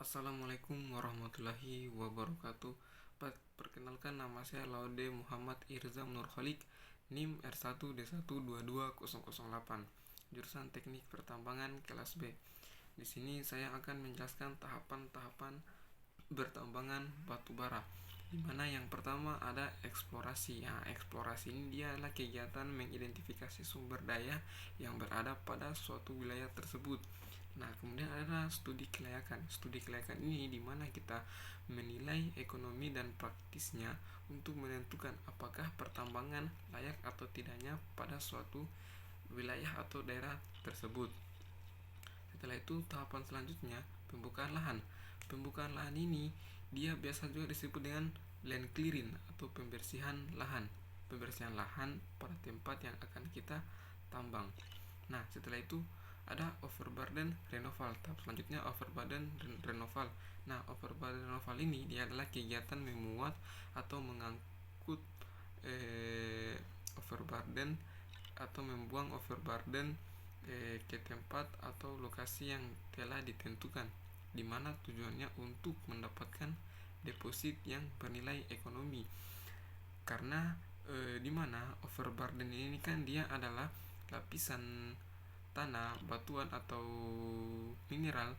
Assalamualaikum warahmatullahi wabarakatuh. Perkenalkan, nama saya Laude Muhammad Irzam Nurholik, NIM R1D1220008, jurusan Teknik Pertambangan kelas B. Di sini saya akan menjelaskan tahapan-tahapan bertambangan batu bara. Di mana yang pertama ada eksplorasi. Eksplorasi ini dia adalah kegiatan mengidentifikasi sumber daya yang berada pada suatu wilayah tersebut. Nah, kemudian ada studi kelayakan. Studi kelayakan ini di mana kita menilai ekonomi dan praktisnya untuk menentukan apakah pertambangan layak atau tidaknya pada suatu wilayah atau daerah tersebut. Setelah itu, tahapan selanjutnya pembukaan lahan. Pembukaan lahan ini dia biasa juga disebut dengan land clearing atau pembersihan lahan. Pembersihan lahan pada tempat yang akan kita tambang. Nah, setelah itu ada overburden removal. Tahap selanjutnya overburden removal. Nah, overburden removal ini dia adalah kegiatan memuat atau mengangkut overburden atau membuang overburden ke tempat atau lokasi yang telah ditentukan, di mana tujuannya untuk mendapatkan deposit yang bernilai ekonomi. Karena di mana overburden ini kan dia adalah lapisan tanah, batuan atau mineral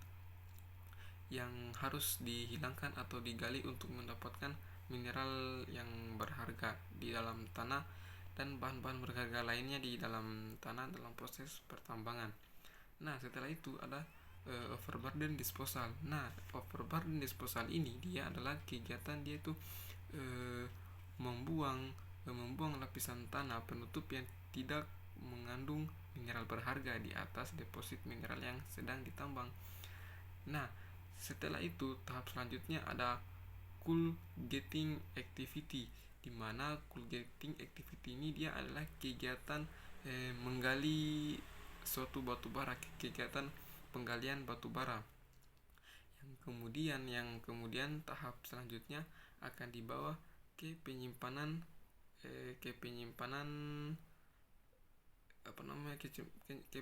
yang harus dihilangkan atau digali untuk mendapatkan mineral yang berharga di dalam tanah dan bahan-bahan berharga lainnya di dalam tanah dalam proses pertambangan. Nah, setelah itu ada overburden disposal. Nah, overburden disposal ini dia adalah kegiatan dia itu membuang membuang lapisan tanah penutup yang tidak mengandung mineral berharga di atas deposit mineral yang sedang ditambang. Nah, setelah itu tahap selanjutnya ada cool getting activity, di mana cool getting activity ini dia adalah kegiatan menggali suatu batu bara, kegiatan penggalian batu bara. Yang kemudian tahap selanjutnya akan dibawa ke penyimpanan ke penyimpanan apa namanya ke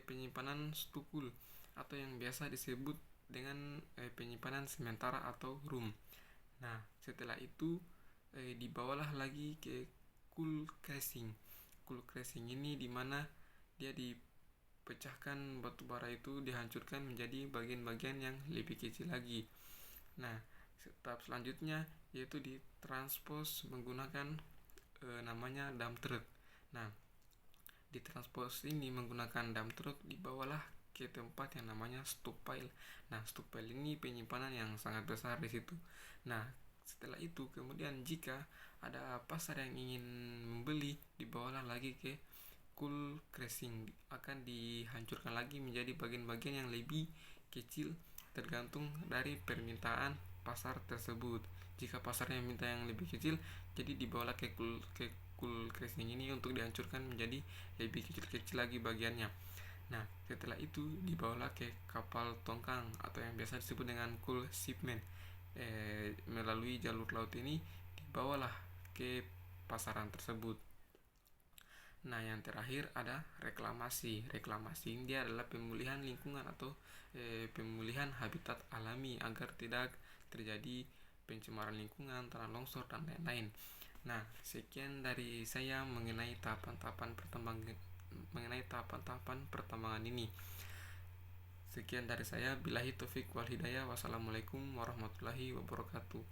penyimpanan stukul atau yang biasa disebut dengan penyimpanan sementara atau room. Nah, setelah itu dibawalah lagi ke cool crashing. Cool crashing ini dimana dia dipecahkan batu bara itu, dihancurkan menjadi bagian-bagian yang lebih kecil lagi. Nah, tahap selanjutnya yaitu ditranspos menggunakan namanya dump truck. Nah, ditranspos ini menggunakan dump truck dibawalah ke tempat yang namanya stockpile. Nah, stockpile ini penyimpanan yang sangat besar di situ. Nah, setelah itu kemudian jika ada pasar yang ingin membeli, dibawalah lagi ke cool crashing, akan dihancurkan lagi menjadi bagian-bagian yang lebih kecil tergantung dari permintaan pasar tersebut. Jika pasarnya minta yang lebih kecil, jadi dibawalah ke cool crashing ini untuk dihancurkan menjadi lebih kecil-kecil lagi bagiannya. Nah, setelah itu dibawalah ke kapal tongkang atau yang biasa disebut dengan cool shipment. Melalui jalur laut ini dibawalah ke pasaran tersebut. Nah, yang terakhir ada reklamasi. Reklamasi ini dia adalah pemulihan lingkungan atau pemulihan habitat alami agar tidak terjadi pencemaran lingkungan, tanah longsor dan lain-lain. Nah, sekian dari saya mengenai tahapan-tahapan pertambangan ini. Sekian dari saya. Billahi taufik wal hidayah. Wassalamualaikum warahmatullahi wabarakatuh.